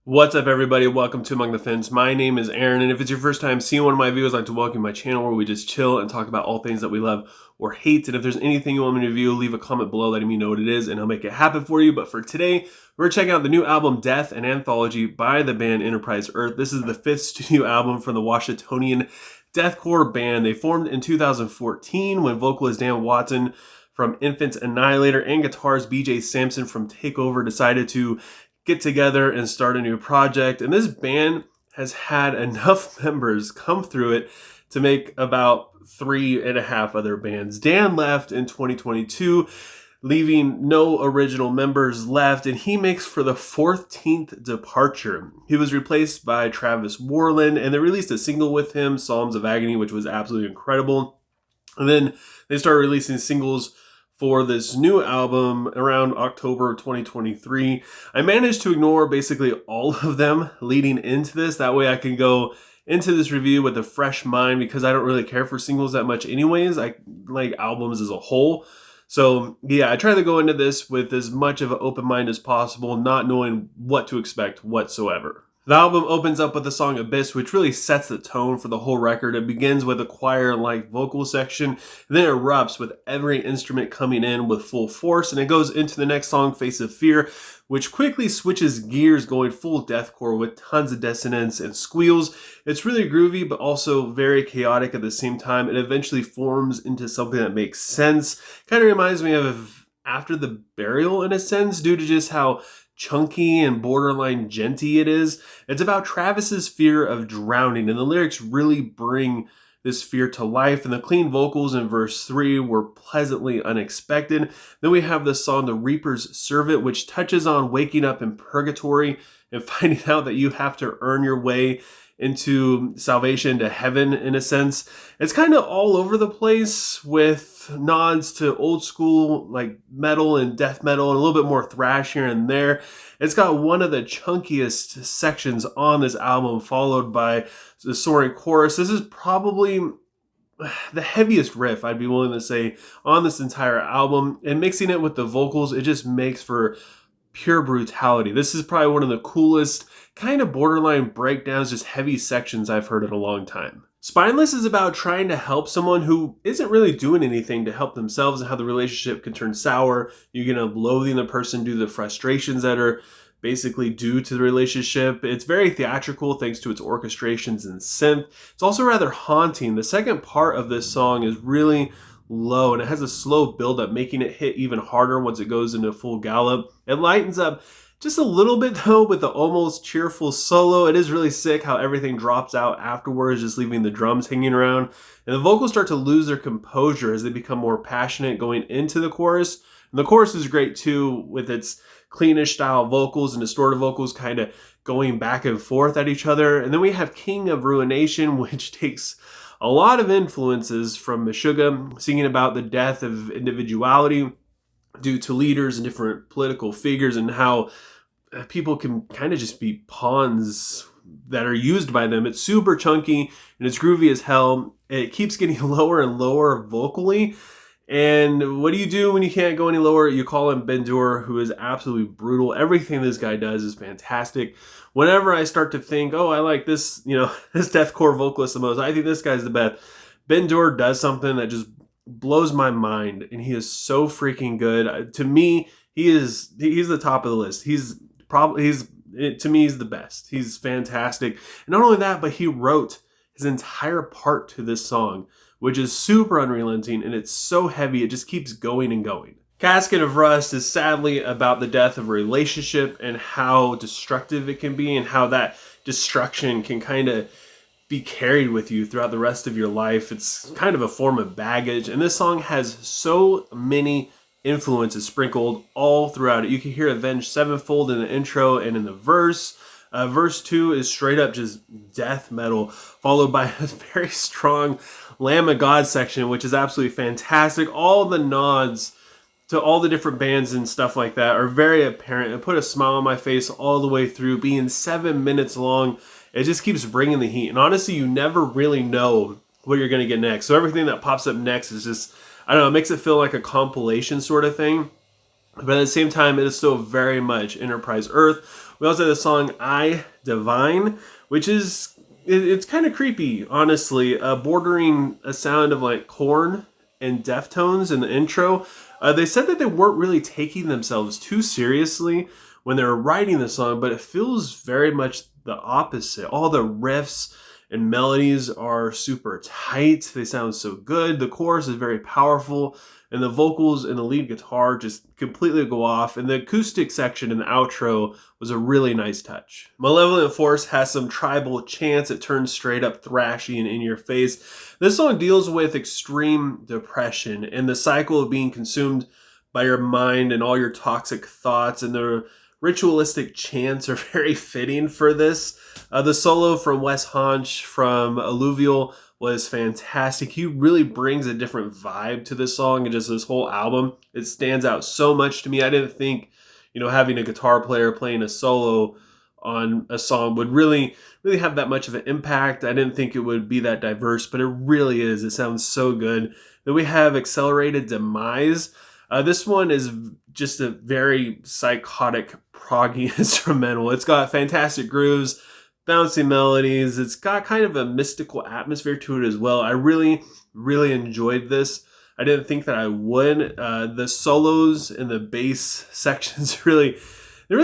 What's up, everybody? Welcome to Among the Fins. My name is Aaron, and if it's your first time seeing one of my videos, I'd like to welcome you to my channel where we just chill and talk about all things that we love or hate. And if there's anything you want me to review, leave a comment below letting me know what it is, and I'll make it happen for you. But for today, we're checking out the new album Death, an Anthology by the band Enterprise Earth. This is the 5th studio album from the Washingtonian deathcore band. They formed in 2014 when vocalist Dan Watson from Infants Annihilator and guitarist BJ Sampson from Takeover decided to get together and start a new project. And this band has had enough members come through it to make about 3.5 other bands. Dan left in 2022, leaving no original members left, and he makes for the 14th departure. He was replaced by Travis Warland, and they released a single with him, Psalms of Agony, which was absolutely incredible. And then they started releasing singles for this new album around October 2023. I managed to ignore basically all of them leading into this. That way I can go into this review with a fresh mind because I don't really care for singles that much anyways. I like albums as a whole. So yeah, I try to go into this with as much of an open mind as possible, not knowing what to expect whatsoever. The album opens up with the song Abyss, which really sets the tone for the whole record. It begins with a choir-like vocal section, and then it erupts with every instrument coming in with full force, and it goes into the next song, Face of Fear, which quickly switches gears going full deathcore with tons of dissonance and squeals. It's really groovy, but also very chaotic at the same time. It eventually forms into something that makes sense. Kind of reminds me of After the Burial in a sense, due to just how chunky and borderline genty it is. It's about Travis's fear of drowning, and the lyrics really bring this fear to life, and the clean vocals in verse 3 were pleasantly unexpected. Then we have the song The Reaper's Servant, which touches on waking up in purgatory and finding out that you have to earn your way into salvation, to heaven in a sense. It's kind of all over the place with nods to old school like metal and death metal and a little bit more thrash here and there. It's got one of the chunkiest sections on this album, followed by the soaring chorus. This is probably the heaviest riff, I'd be willing to say, on this entire album, and mixing it with the vocals, it just makes for pure brutality. This is probably one of the coolest kind of borderline breakdowns, just heavy sections I've heard in a long time. Spineless is about trying to help someone who isn't really doing anything to help themselves, and how the relationship can turn sour. You can end up loathing the person due to the frustrations that are basically due to the relationship. It's very theatrical thanks to its orchestrations and synth. It's also rather haunting. The second part of this song is really low, and it has a slow build-up, making it hit even harder once it goes into full gallop. It lightens up just a little bit though with the almost cheerful solo. It is really sick how everything drops out afterwards, just leaving the drums hanging around. And the vocals start to lose their composure as they become more passionate going into the chorus. And the chorus is great too, with its cleanish style vocals and distorted vocals kind of going back and forth at each other. And then we have King of Ruination, which takes a lot of influences from Meshuggah, singing about the death of individuality due to leaders and different political figures, and how people can kind of just be pawns that are used by them. It's super chunky and it's groovy as hell. It keeps getting lower and lower vocally. And what do you do when you can't go any lower? You call in Ben-Dur, who is absolutely brutal. Everything this guy does is fantastic. Whenever I start to think, oh, I like this, this deathcore vocalist the most, I think this guy's the best, Ben-Dur does something that just blows my mind, and he is so freaking good. To me, he's the top of the list. To me, he's the best. He's fantastic. And not only that, but he wrote his entire part to this song, which is super unrelenting, and it's so heavy, it just keeps going and going. Casket of Rust is sadly about the death of a relationship and how destructive it can be, and how that destruction can kind of be carried with you throughout the rest of your life. It's kind of a form of baggage, and this song has so many influences sprinkled all throughout it. You can hear Avenged Sevenfold in the intro and in the verse. Verse 2 is straight up just death metal, followed by a very strong Lamb of God section, which is absolutely fantastic. All the nods to all the different bands and stuff like that are very apparent. It put a smile on my face all the way through. Being 7 minutes long, it just keeps bringing the heat. And honestly, you never really know what you're going to get next. So everything that pops up next is just, I don't know, it makes it feel like a compilation sort of thing. But at the same time, it is still very much Enterprise Earth, We also have the song I Divine, which is, it's kind of creepy, honestly, bordering a sound of like Korn and Deftones in the intro. They said that they weren't really taking themselves too seriously when they were writing the song, but it feels very much the opposite. All the riffs and melodies are super tight. They sound so good. The chorus is very powerful, and the vocals and the lead guitar just completely go off. And the acoustic section in the outro was a really nice touch. Malevolent Force has some tribal chants. It turns straight up thrashy and in your face. This song deals with extreme depression and the cycle of being consumed by your mind and all your toxic thoughts, and the ritualistic chants are very fitting for this. The solo from Wes Haunch from Alluvial was fantastic. He really brings a different vibe to this song and just this whole album. It stands out so much to me. I didn't think, having a guitar player playing a solo on a song would really have that much of an impact. I didn't think it would be that diverse, but it really is. It sounds so good. Then we have Accelerated Demise. This one is just a very psychotic proggy instrumental. It's got fantastic grooves, bouncy melodies. It's got kind of a mystical atmosphere to it as well. I really enjoyed this. I didn't think that I would. The solos and the bass sections really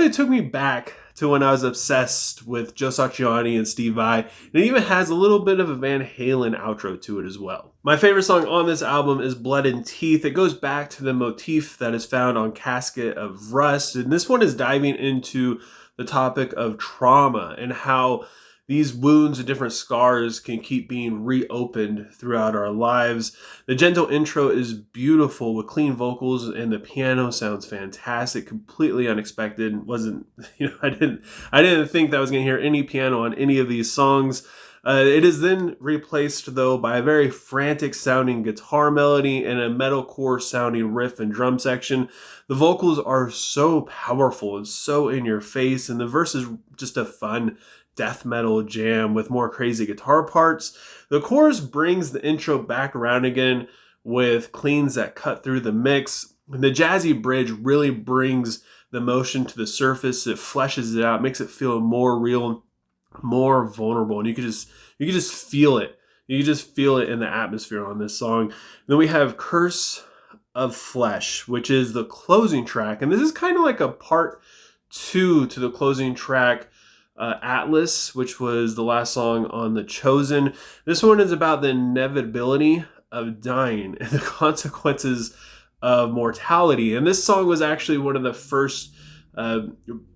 took me back to when I was obsessed with Joe Satriani and Steve Vai. And it even has a little bit of a Van Halen outro to it as well. My favorite song on this album is Blood and Teeth. It goes back to the motif that is found on Casket of Rust. And this one is diving into the topic of trauma and how these wounds and different scars can keep being reopened throughout our lives. The gentle intro is beautiful with clean vocals, and the piano sounds fantastic, completely unexpected. I didn't think that I was going to hear any piano on any of these songs. It is then replaced, though, by a very frantic sounding guitar melody and a metalcore sounding riff and drum section. The vocals are so powerful and so in your face, and the verse is just a fun death metal jam with more crazy guitar parts. The chorus brings the intro back around again with cleans that cut through the mix. The jazzy bridge really brings the emotion to the surface. It fleshes it out, makes it feel more real, more vulnerable, and you can just feel it. You can just feel it in the atmosphere on this song. And then we have Curse of Flesh, which is the closing track, and this is kind of like a part 2 to the closing track, Atlas, which was the last song on The Chosen. This one is about the inevitability of dying and the consequences of mortality. And this song was actually one of the first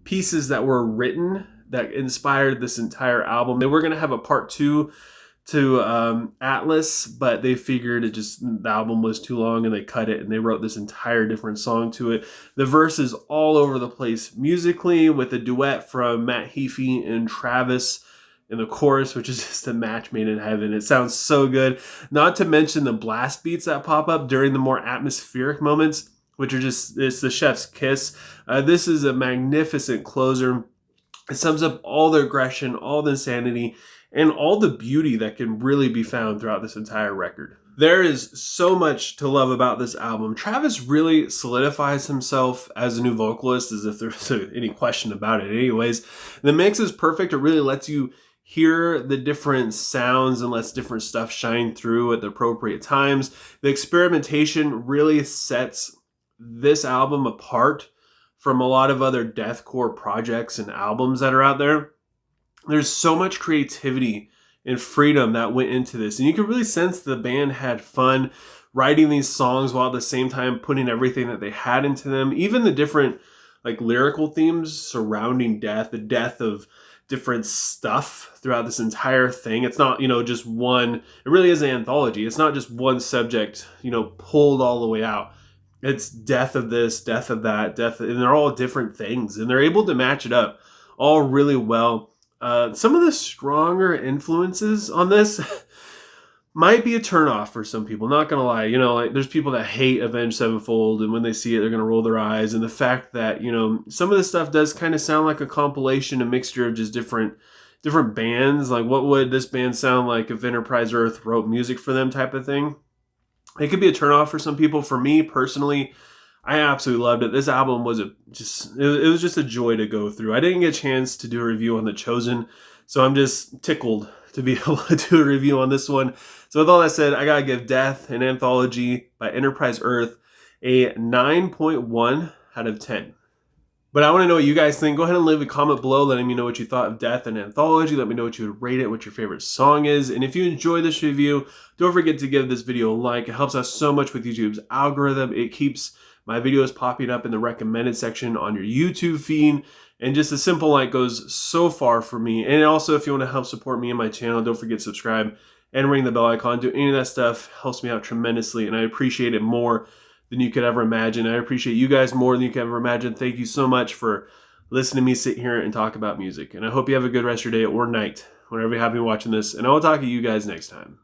pieces that were written that inspired this entire album. They were going to have a part 2 to Atlas, but they figured the album was too long and they cut it, and they wrote this entire different song to it. The verse is all over the place musically, with a duet from Matt Heafy and Travis in the chorus, which is just a match made in heaven. It sounds so good. Not to mention the blast beats that pop up during the more atmospheric moments, which are it's the chef's kiss. This is a magnificent closer. It sums up all the aggression, all the insanity, and all the beauty that can really be found throughout this entire record. There is so much to love about this album. Travis really solidifies himself as a new vocalist, as if there's any question about it anyways. The mix is perfect. It really lets you hear the different sounds and lets different stuff shine through at the appropriate times. The experimentation really sets this album apart from a lot of other deathcore projects and albums that are out there. There's so much creativity and freedom that went into this, and you can really sense the band had fun writing these songs while at the same time putting everything that they had into them. Even the different lyrical themes surrounding death, the death of different stuff throughout this entire thing. It's not, just one. It really is an anthology. It's not just one subject, pulled all the way out. It's death of this, death of that, and they're all different things, and they're able to match it up all really well. Some of the stronger influences on this might be a turnoff for some people, not gonna lie. There's people that hate Avenged Sevenfold, and when they see it, they're gonna roll their eyes. And the fact that, some of this stuff does kind of sound like a compilation, a mixture of just different bands. Like, what would this band sound like if Enterprise Earth wrote music for them, type of thing? It could be a turnoff for some people. For me personally, I absolutely loved it. This album was it was just a joy to go through. I didn't get a chance to do a review on The Chosen, so I'm just tickled to be able to do a review on this one. So with all that said, I gotta give Death and Anthology by Enterprise Earth a 9.1 out of 10. But I want to know what you guys think. Go ahead and leave a comment below letting me know what you thought of Death and Anthology. Let me know what you would rate it, what your favorite song is. And if you enjoyed this review, don't forget to give this video a like. It helps us so much with YouTube's algorithm. It keeps my videos popping up in the recommended section on your YouTube feed. And just a simple like goes so far for me. And also, if you want to help support me and my channel, don't forget to subscribe and ring the bell icon. Do any of that stuff helps me out tremendously, and I appreciate it more than you could ever imagine. I appreciate you guys more than you could ever imagine. Thank you so much for listening to me sit here and talk about music. And I hope you have a good rest of your day or night, whenever you have been watching this. And I will talk to you guys next time.